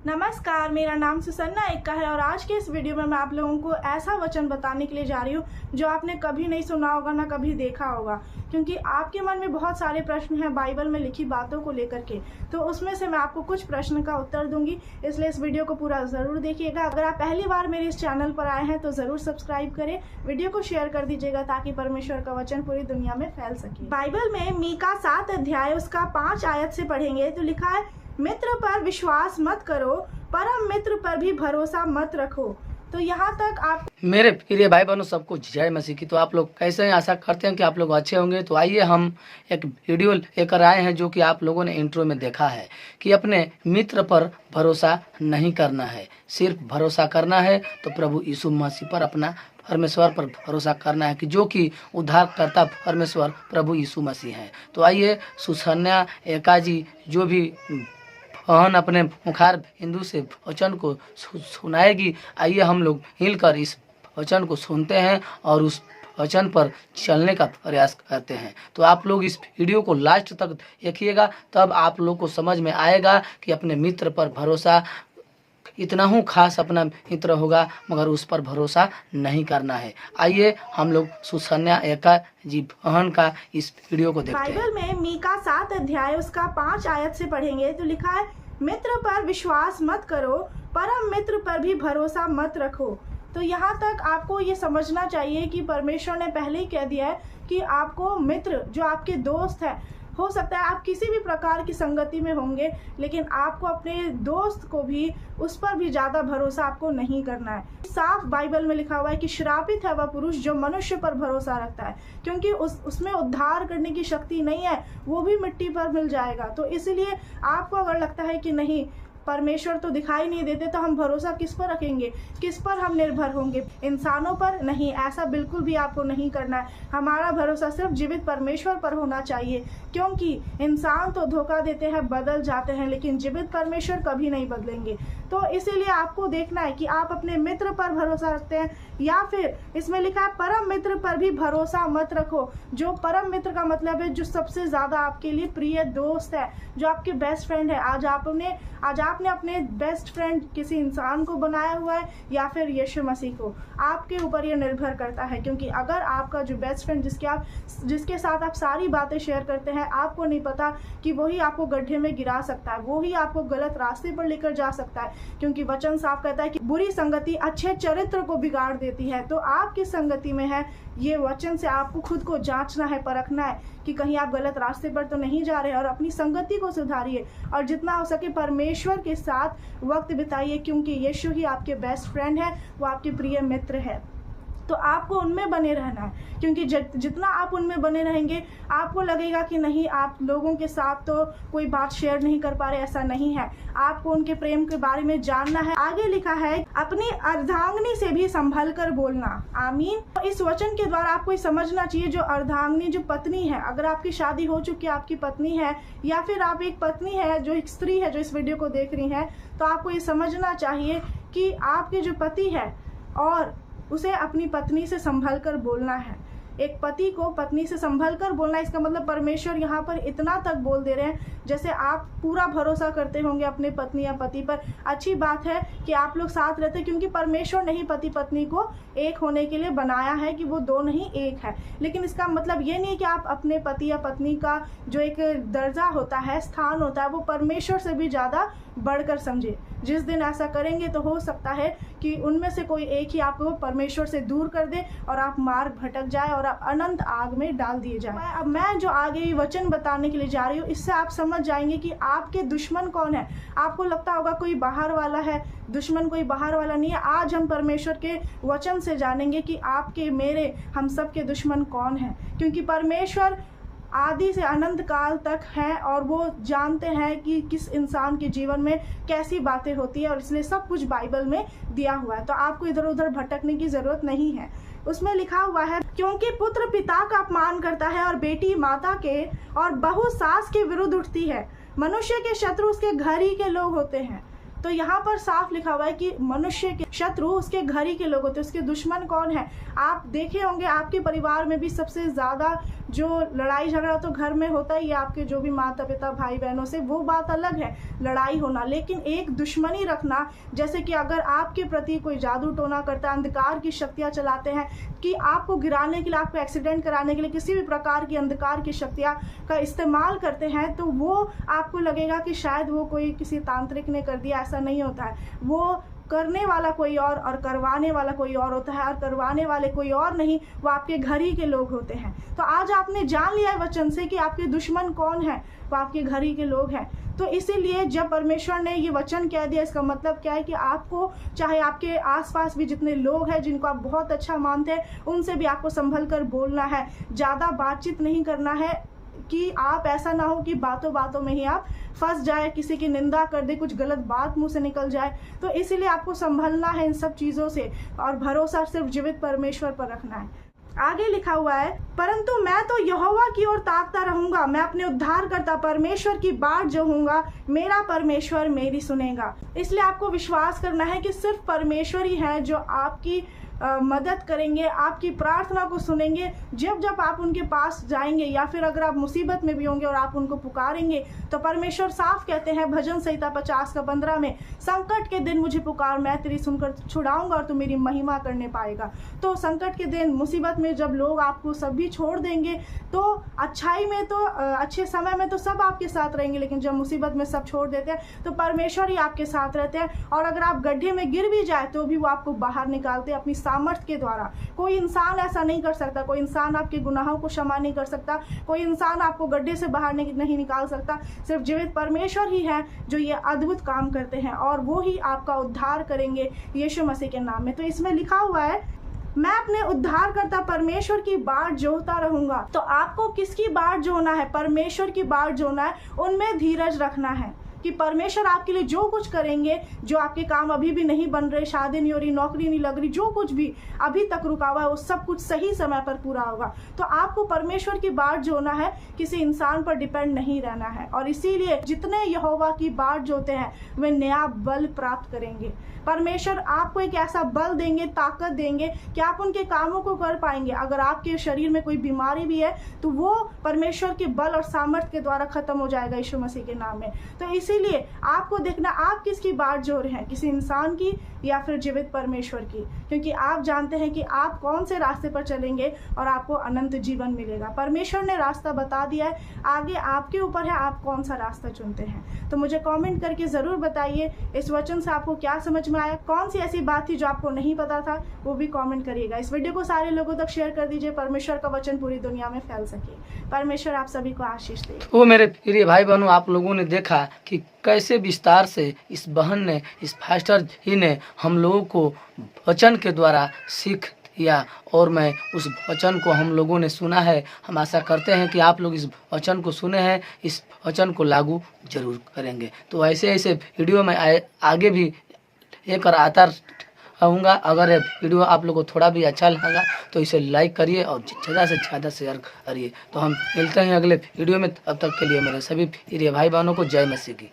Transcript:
नमस्कार, मेरा नाम सुसन्ना एक्का है और आज के इस वीडियो में मैं आप लोगों को ऐसा वचन बताने के लिए जा रही हूँ जो आपने कभी नहीं सुना होगा ना कभी देखा होगा, क्योंकि आपके मन में बहुत सारे प्रश्न हैं बाइबल में लिखी बातों को लेकर के। तो उसमें से मैं आपको कुछ प्रश्न का उत्तर दूंगी, इसलिए इस वीडियो को पूरा ज़रूर देखिएगा। अगर आप पहली बार मेरे इस चैनल पर आए हैं तो ज़रूर सब्सक्राइब करें, वीडियो को शेयर कर दीजिएगा ताकि परमेश्वर का वचन पूरी दुनिया में फैल सके। बाइबल में मीका 7 अध्याय उसका 5 आयत से पढ़ेंगे तो लिखा है, मित्र पर विश्वास मत करो, परम मित्र पर भी भरोसा मत रखो। तो यहाँ तक आप मेरे प्रिय भाई बहनों सबको जय मसीह की। तो आप लोग कैसे हैं? आशा करते हैं कि आप लोग अच्छे होंगे। तो आइए हम एक वीडियो लेकर आए हैं जो कि आप लोगों ने इंट्रो में देखा है कि अपने मित्र पर भरोसा नहीं करना है, सिर्फ भरोसा करना है तो प्रभु यीशु मसीह पर, अपना परमेश्वर पर भरोसा करना है कि जो कि उद्धारकर्ता परमेश्वर प्रभु यीशु मसीह हैं। तो आइए सुसन्या एक्का जी जो भी बहन अपने मुखार हिंदू से वचन को सुनाएगी, आइए हम लोग मिलकर इस वचन को सुनते हैं और उस वचन पर चलने का प्रयास करते हैं। तो आप लोग इस वीडियो को लास्ट तक देखिएगा, तब आप लोग को समझ में आएगा कि अपने मित्र पर भरोसा, इतना हूँ खास अपना मित्र होगा मगर उस पर भरोसा नहीं करना है। आइए हम लोग सुसन्या एक्का जी बहन का इस वीडियो को देखते हैं। बाइबल में मीका 7 अध्याय उसका 5 आयत से पढ़ेंगे तो लिखा है, मित्र पर विश्वास मत करो, परम मित्र पर भी भरोसा मत रखो। तो यहाँ तक आपको ये समझना चाहिए कि परमेश्वर ने पहले ही कह दिया है कि आपको मित्र जो आपके दोस्त है, हो सकता है आप किसी भी प्रकार की संगति में होंगे, लेकिन आपको अपने दोस्त को भी, उस पर भी ज़्यादा भरोसा आपको नहीं करना है। साफ बाइबल में लिखा हुआ है कि श्रापित है वह पुरुष जो मनुष्य पर भरोसा रखता है, क्योंकि उसमें उद्धार करने की शक्ति नहीं है, वो भी मिट्टी पर मिल जाएगा। तो इसलिए आपको अगर लगता है कि नहीं, परमेश्वर तो दिखाई नहीं देते, तो हम भरोसा किस पर रखेंगे, किस पर हम निर्भर होंगे? इंसानों पर नहीं, ऐसा बिल्कुल भी आपको नहीं करना है। हमारा भरोसा सिर्फ जीवित परमेश्वर पर होना चाहिए, क्योंकि इंसान तो धोखा देते हैं, बदल जाते हैं, लेकिन जीवित परमेश्वर कभी नहीं बदलेंगे। तो इसीलिए आपको देखना है कि आप अपने मित्र पर भरोसा रखते हैं या फिर इसमें लिखा है परम मित्र पर भी भरोसा मत रखो। जो परम मित्र का मतलब है जो सबसे ज़्यादा आपके लिए प्रिय दोस्त है, जो आपके बेस्ट फ्रेंड है। आज आपने अपने बेस्ट फ्रेंड किसी इंसान को बनाया हुआ है या फिर यीशु मसीह को, आपके ऊपर यह निर्भर करता है। क्योंकि अगर आपका जो बेस्ट फ्रेंड जिसके साथ आप सारी बातें शेयर करते हैं, आपको नहीं पता कि वही आपको गड्ढे में गिरा सकता है, वही आपको गलत रास्ते पर लेकर जा सकता है। क्योंकि वचन साफ कहता है कि बुरी संगति अच्छे चरित्र को बिगाड़ देती है। तो आप किस संगति में है, ये वचन से आपको खुद को जांचना है, परखना है कि कहीं आप गलत रास्ते पर तो नहीं जा रहे, और अपनी संगति को सुधारिए और जितना हो सके परमेश्वर के साथ वक्त बिताइए, क्योंकि यीशु ही आपके बेस्ट फ्रेंड है, वो आपके प्रिय मित्र है। तो आपको उनमें बने रहना है, क्योंकि जितना आप उनमें बने रहेंगे आपको लगेगा कि नहीं, आप लोगों के साथ तो कोई बात शेयर नहीं कर पा रहे, ऐसा नहीं है। आपको उनके प्रेम के बारे में जानना है। आगे लिखा है, अपनी अर्धांगिनी से भी संभल कर बोलना। आमीन। तो इस वचन के द्वारा आपको समझना चाहिए, जो अर्धांगिनी, जो पत्नी है, अगर आपकी शादी हो चुकी है, आपकी पत्नी है, या फिर आप एक पत्नी है, जो एक स्त्री है जो इस वीडियो को देख रही है, तो आपको ये समझना चाहिए कि आपके जो पति है और उसे अपनी पत्नी से संभल कर बोलना है। एक पति को पत्नी से संभल कर बोलना, इसका मतलब परमेश्वर यहाँ पर इतना तक बोल दे रहे हैं, जैसे आप पूरा भरोसा करते होंगे अपने पत्नी या पति पर। अच्छी बात है कि आप लोग साथ रहते, क्योंकि परमेश्वर ने ही पति पत्नी को एक होने के लिए बनाया है, कि वो दो नहीं एक है। लेकिन इसका मतलब ये नहीं है कि आप अपने पति या पत्नी का जो एक दर्जा होता है, स्थान होता है, वो परमेश्वर से भी ज़्यादा बढ़कर समझे। जिस दिन ऐसा करेंगे तो हो सकता है कि उनमें से कोई एक ही आपको परमेश्वर से दूर कर दे और आप मार्ग भटक जाए और आप अनंत आग में डाल दिए जाए। अब मैं जो आगे वचन बताने के लिए जा रही हूँ, इससे आप समझ जाएंगे कि आपके दुश्मन कौन है। आपको लगता होगा कोई बाहर वाला है, दुश्मन कोई बाहर वाला नहीं है। आज हम परमेश्वर के वचन से जानेंगे कि आपके, मेरे, हम सब के दुश्मन कौन है, क्योंकि परमेश्वर आदि से अनंत काल तक है और वो जानते हैं कि किस इंसान के जीवन में कैसी बातें होती है, और इसलिए सब कुछ बाइबल में दिया हुआ है। तो आपको इधर उधर भटकने की जरूरत नहीं है। उसमें लिखा हुआ है, क्योंकि पुत्र पिता का अपमान करता है और बेटी माता के, और बहू सास के विरुद्ध उठती है। मनुष्य के शत्रु उसके घर ही के लोग होते हैं। तो यहाँ पर साफ लिखा हुआ है कि मनुष्य के शत्रु उसके घर ही के लोग होते हैं। उसके दुश्मन कौन है? आप देखे होंगे आपके परिवार में भी सबसे ज्यादा जो लड़ाई झगड़ा तो घर में होता ही है, आपके जो भी माता पिता भाई बहनों से, वो बात अलग है लड़ाई होना, लेकिन एक दुश्मनी रखना, जैसे कि अगर आपके प्रति कोई जादू टोना करता है, अंधकार की शक्तियाँ चलाते हैं कि आपको गिराने के लिए, आपको एक्सीडेंट कराने के लिए किसी भी प्रकार की अंधकार की शक्तियाँ का इस्तेमाल करते हैं, तो वो आपको लगेगा कि शायद वो कोई किसी तांत्रिक ने कर दिया। ऐसा नहीं होता है, वो करने वाला कोई और करवाने वाला कोई और होता है, और करवाने वाले कोई और नहीं, वो आपके घर ही के लोग होते हैं। तो आज आपने जान लिया है वचन से कि आपके दुश्मन कौन है, वो आपके घर ही के लोग हैं। तो इसीलिए जब परमेश्वर ने ये वचन कह दिया, इसका मतलब क्या है कि आपको, चाहे आपके आसपास भी जितने लोग हैं जिनको आप बहुत अच्छा मानते हैं, उनसे भी आपको संभल कर बोलना है, ज़्यादा बातचीत नहीं करना है, कि आप ऐसा ना हो कि बातों बातों में ही आप फंस जाए, किसी की निंदा कर दे, कुछ गलत बात मुंह से निकल जाए। तो इसीलिए आपको संभलना है इन सब चीज़ों से, और भरोसा सिर्फ जीवित परमेश्वर पर रखना है। आगे लिखा हुआ है, परंतु मैं तो यहोवा की ओर ताकता रहूंगा, मैं अपने उद्धारकर्ता परमेश्वर की बाट जो हूँगा, मेरा परमेश्वर मेरी सुनेगा। इसलिए आपको विश्वास करना है कि सिर्फ परमेश्वर ही है जो आपकी मदद करेंगे, आपकी प्रार्थना को सुनेंगे। जब जब आप उनके पास जाएंगे, या फिर अगर आप मुसीबत में भी होंगे और आप उनको पुकारेंगे, तो परमेश्वर साफ कहते हैं भजन संहिता 50:15 में, संकट के दिन मुझे पुकार, मैं तेरी सुनकर छुड़ाऊंगा और तू मेरी महिमा करने पाएगा। तो संकट के दिन, मुसीबत में जब लोग आपको सभी छोड़ देंगे, तो अच्छाई में तो अच्छे समय में तो सब आपके साथ रहेंगे, लेकिन जब मुसीबत में सब छोड़ देते हैं तो परमेश्वर ही आपके साथ रहते हैं। और अगर आप गड्ढे में गिर भी जाए तो भी वो आपको बाहर निकालते हैं अपनी सामर्थ्य के द्वारा। कोई इंसान ऐसा नहीं कर सकता, कोई इंसान आपके गुनाहों को क्षमा नहीं कर सकता, कोई इंसान आपको गड्ढे से बाहर नहीं निकाल सकता। सिर्फ जीवित परमेश्वर ही है जो ये अद्भुत काम करते हैं, और वो ही आपका उद्धार करेंगे यीशु मसीह के नाम में। तो इसमें लिखा हुआ है, मैं अपने उद्धारकर्ता परमेश्वर की बाट जोहता रहूंगा। तो आपको किसकी बाट जोहना है? परमेश्वर की बाट जोहना है। उनमें धीरज रखना है कि परमेश्वर आपके लिए जो कुछ करेंगे, जो आपके काम अभी भी नहीं बन रहे, शादी नहीं हो रही, नौकरी नहीं लग रही, जो कुछ भी अभी तक रुका हुआ है, वो सब कुछ सही समय पर पूरा होगा। तो आपको परमेश्वर की बाट जोना है, किसी इंसान पर डिपेंड नहीं रहना है। और इसीलिए जितने यहोवा की बाट जोते हैं वे नया बल प्राप्त करेंगे। परमेश्वर आपको एक ऐसा बल देंगे, ताकत देंगे कि आप उनके कामों को कर पाएंगे। अगर आपके शरीर में कोई बीमारी भी है तो वो परमेश्वर के बल और सामर्थ्य के द्वारा खत्म हो जाएगा यीशु मसीह के नाम में। तो इसीलिए आपको देखना आप किसकी बाट जोड़ रहे हैं, किसी इंसान की या फिर जीवित परमेश्वर की, क्योंकि आप जानते हैं कि आप कौन से रास्ते पर चलेंगे और आपको अनंत जीवन मिलेगा। परमेश्वर ने रास्ता बता दिया है, आगे आपके ऊपर है आप कौन सा रास्ता चुनते हैं। तो मुझे कमेंट करके ज़रूर बताइए इस वचन से आपको क्या समझ में आया, कौन सी ऐसी बात थी जो आपको नहीं पता था, वो भी कमेंट करिएगा। इस वीडियो को सारे लोगों तक शेयर कर दीजिए, परमेश्वर का वचन पूरी दुनिया में फैल सके। परमेश्वर आप सभी को आशीष दे। तो मेरे प्रिय भाई बहनों, आप लोगों ने देखा कि कैसे विस्तार से इस बहन ने, इस फास्टर ही ने हम लोगों को वचन के द्वारा सीख दिया, और मैं उस वचन को हम लोगों ने सुना है। हम आशा करते हैं कि आप लोग इस वचन को सुने हैं, इस वचन को लागू जरूर करेंगे। तो ऐसे ऐसे वीडियो में आगे भी लेकर आता रहूँगा। अगर ये वीडियो आप लोगों को थोड़ा भी अच्छा लगा तो इसे लाइक करिए और ज़्यादा से ज़्यादा शेयर करिए। तो हम मिलते हैं अगले वीडियो में, तब तक के लिए मेरे सभी प्रिय भाई बहनों को जय मसीह की।